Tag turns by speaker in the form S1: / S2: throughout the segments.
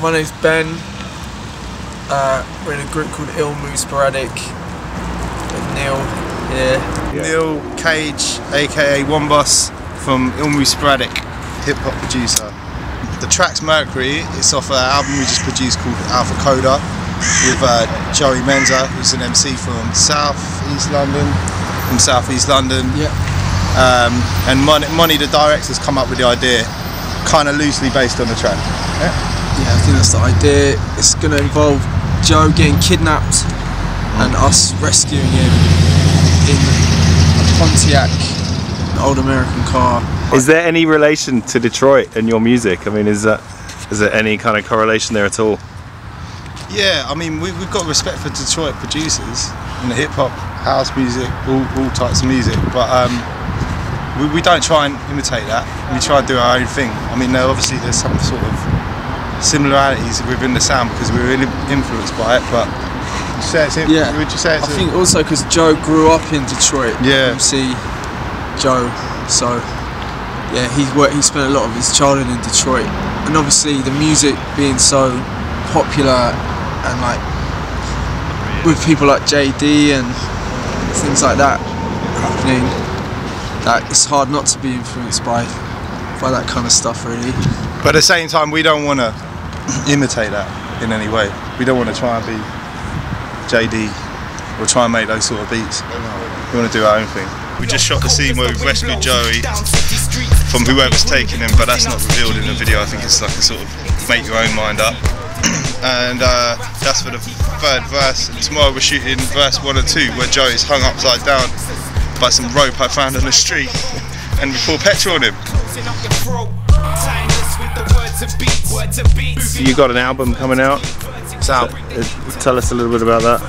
S1: My name's Ben. We're in a group called Ill Move Sporadic. With Neil here.
S2: Yeah. Neil Cage, aka One Boss from Ill Move Sporadic, hip hop producer. The track's Mercury. It's off an album we just produced called Alpha Coda with Joey Menza, who's an MC from South East London.
S1: Yeah.
S2: And Money, the director's come up with the idea, kind of loosely based on the track.
S1: Yeah, I think that's the idea. It's going to involve Joe getting kidnapped and us rescuing him in a Pontiac, an old American car.
S3: Is there any relation to Detroit and your music? I mean, is there any kind of correlation there at all?
S2: Yeah, I mean, we've got respect for Detroit producers and the hip hop, house music, all types of music, but we don't try and imitate that. We try and do our own thing. I mean, obviously there's some sort of similarities within the sound because we were influenced by it, but would you say it's
S1: I think also because Joe grew up in Detroit.
S2: Yeah.
S1: MC Joe, so yeah, he spent a lot of his childhood in Detroit, and obviously the music being so popular and like with people like JD and things like that happening, that it's hard not to be influenced by that kind of stuff, really.
S2: But at the same time, we don't want to imitate that in any way. We don't want to try and be JD or try and make those sort of beats. We want to do our own thing. We just shot the scene where we rescued Joey from whoever's taking him, but that's not revealed in the video. I think it's like a sort of make your own mind up. And that's for the third verse. And tomorrow we're shooting verse 1 and 2, where Joey's hung upside down by some rope I found on the street, and we pour petrol on him.
S3: You got an album coming out?
S2: It's out.
S3: Tell us a little bit about that.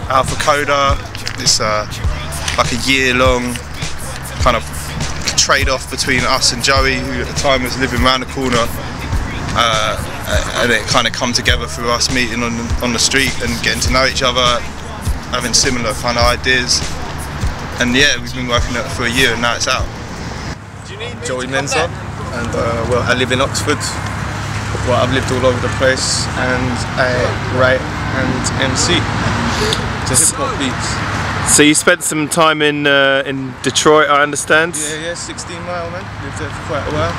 S2: Alpha Coda. It's like a year-long kind of trade-off between us and Joey, who at the time was living around the corner. And it kind of come together through us meeting on the street and getting to know each other, having similar kind of ideas. And yeah, we've been working on it for a year and now it's out.
S4: Joey Menza, and well, I live in Oxford. Well, I've lived all over the place, and I write and MC to hip hop beats.
S3: So you spent some time in Detroit, I understand?
S4: Yeah, 16 mile, man. Lived there for quite a while.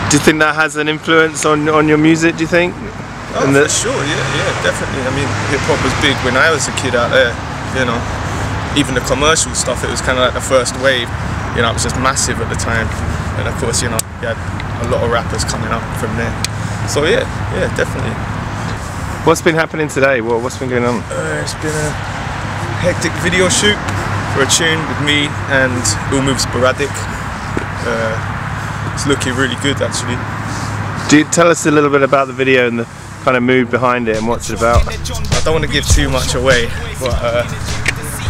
S3: Do you think that has an influence on your music, do you think?
S4: Oh, for sure, yeah, definitely. I mean, hip hop was big when I was a kid out there, you know. Even the commercial stuff, it was kind of like the first wave, you know, it was just massive at the time. And of course, you know, you had a lot of rappers coming up from there. So yeah, definitely.
S3: What's been happening today? What's been going on?
S4: It's been a hectic video shoot for a tune with me and Ill Move Sporadic. It's looking really good, actually.
S3: Do you tell us a little bit about the video and the kind of mood behind it and what's it about?
S4: I don't want to give too much away, but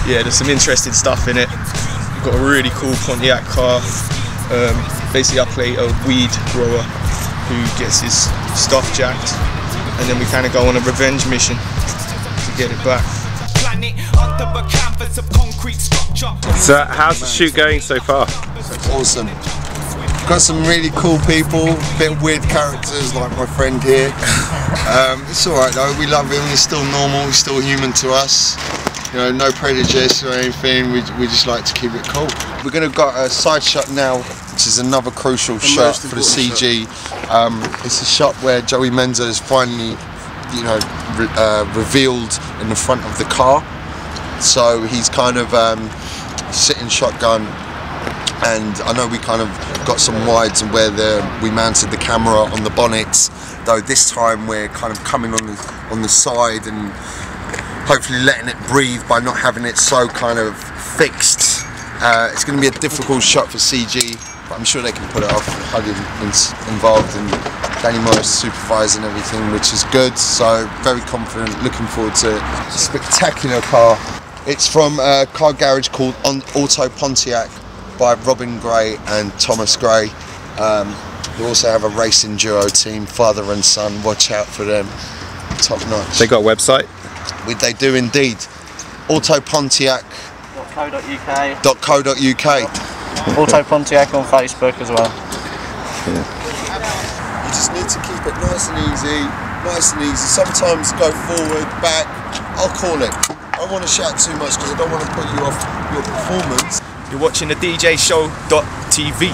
S4: yeah, there's some interesting stuff in it. We've got a really cool Pontiac car. Basically, I play a weed grower who gets his stuff jacked, and then we kind of go on a revenge mission to get it back.
S3: So how's the shoot going so far?
S5: Awesome. Got some really cool people, bit of weird characters like my friend here. It's alright though, we love him, he's still normal, he's still human to us. You know, no prejudice or anything, we just like to keep it cool. We're going to got a side shot now, which is another crucial shot for the CG. It's a shot where Joey Menza is finally, you know, revealed in the front of the car. So he's kind of sitting shotgun, and I know we kind of got some wides and where we mounted the camera on the bonnets, though this time we're kind of coming on the side and hopefully letting it breathe by not having it so kind of fixed. It's going to be a difficult shot for CG, but I'm sure they can put it off. Huggin's involved and Danny Morris supervising everything, which is good, so very confident, looking forward to a spectacular car. It's from a car garage called Auto Pontiac by Robin Gray and Thomas Gray. They also have a racing duo team, father and son, watch out for them, top notch.
S3: They got a website?
S5: They do indeed. autopontiac.co.uk.
S6: Auto Pontiac on Facebook as well.
S3: Yeah.
S5: just need to keep it nice and easy, Sometimes go forward, back, I'll call it. I don't want to shout too much because I don't want to put you off your performance.
S4: You're watching the DJShow.tv.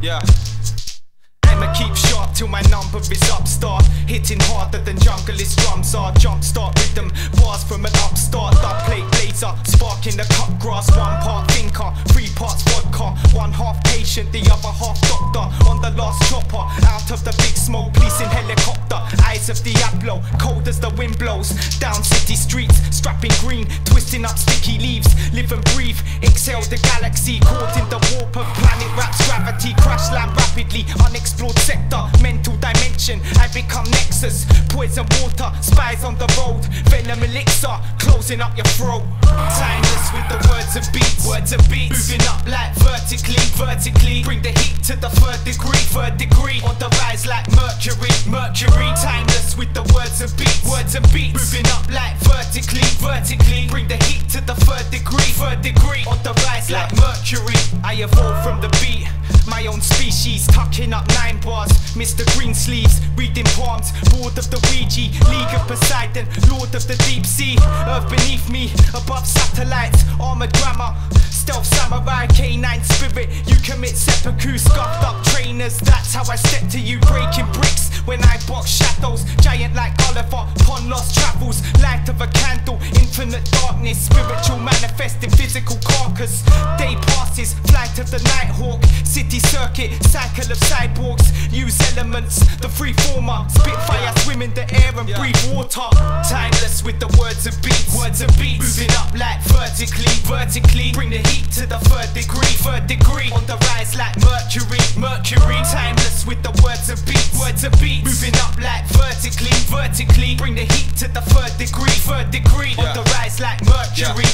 S6: Yeah. I'ma keep sharp till my number is upstart. Hitting harder than junglist drums are. Jumpstart rhythm, bars from an upstart. Dub plate blazer, spark in the cut grass. 1 part thinker, 3 parts vodka. 1 half patient, the other half doctor. On the last chopper, out of the big smoke, policing helicopter. Eyes of Diablo, cold as the wind blows. Down city streets, strapping green, twisting up sticky leaves. Live and breathe, exhale the galaxy. Caught in the warp of planet rap's gravity. Crash land rapidly, unexplored sector. Mental dimension, I become nexus. Poison water, spies on the road. Venom elixir, closing up your throat. Timeless with the words and beats. Moving up like vertically. Bring the heat to the third degree. On the rise like mercury. Timeless with the words and beats. Moving up like vertically. Bring the heat to the third degree. On the rise like mercury. I evolved from the beat. My own species, tucking up 9 bars. Mr. Greensleeves, reading palms. Board of the Ouija, League of Poseidon, Lord of the deep sea. Earth beneath me, above satellites. Armored grammar, stealth samurai, K9 spirit. You commit seppuku, scuffed up trainers. That's how I step to you, breaking bricks. When I box shadows, giant like Oliver, pond lost travels. Light of a candle, infinite darkness. Spiritual manifesting physical carcass. Day passes, flight of the nighthawk. City circuit, cycle of cyborgs. Use elements, the freeformer. Spitfire, swim in the air and breathe water. Timeless with the words and beats. Moving up like vertically. Bring the heat to the third degree. On the rise like mercury. Timeless with the words and beats. Moving up like vertically. Bring the heat to the third degree. On the rise like mercury.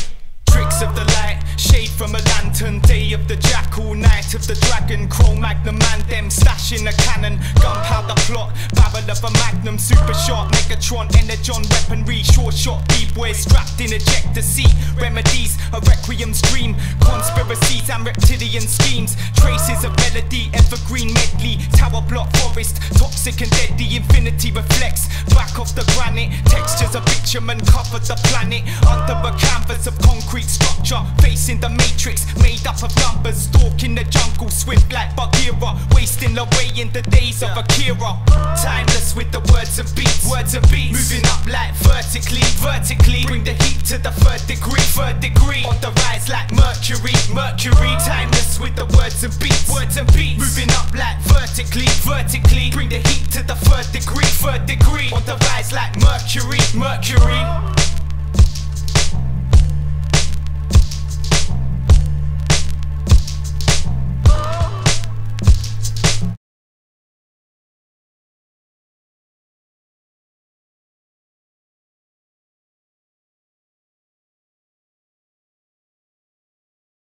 S6: Tricks of the light, shade from a lantern. Day of the jackal, night of the dragon. Cro-Magnon man, them stashing a cannon. Gunpowder plot, barrel of a magnum. Super sharp, Megatron, Energon weaponry. Short shot, B-boys strapped in ejector seat. Remedies, a requiem's dream. Conspiracies and reptilian schemes. Traces of melody, evergreen medley. Tower block forest, toxic and deadly. Infinity reflects, back off the granite. Textures of bitumen covered the planet. Under a canvas of concrete structure, facing the matrix, made up of numbers. Stalking the jungle, swift like Bagheera. Wasting away in the days of Akira. Timeless with the words and beats. Moving up like vertically. Bring the heat to the third degree. On the rise like mercury. Timeless with the words and beats. Moving up like vertically. Bring the heat to the third degree. On the rise like mercury.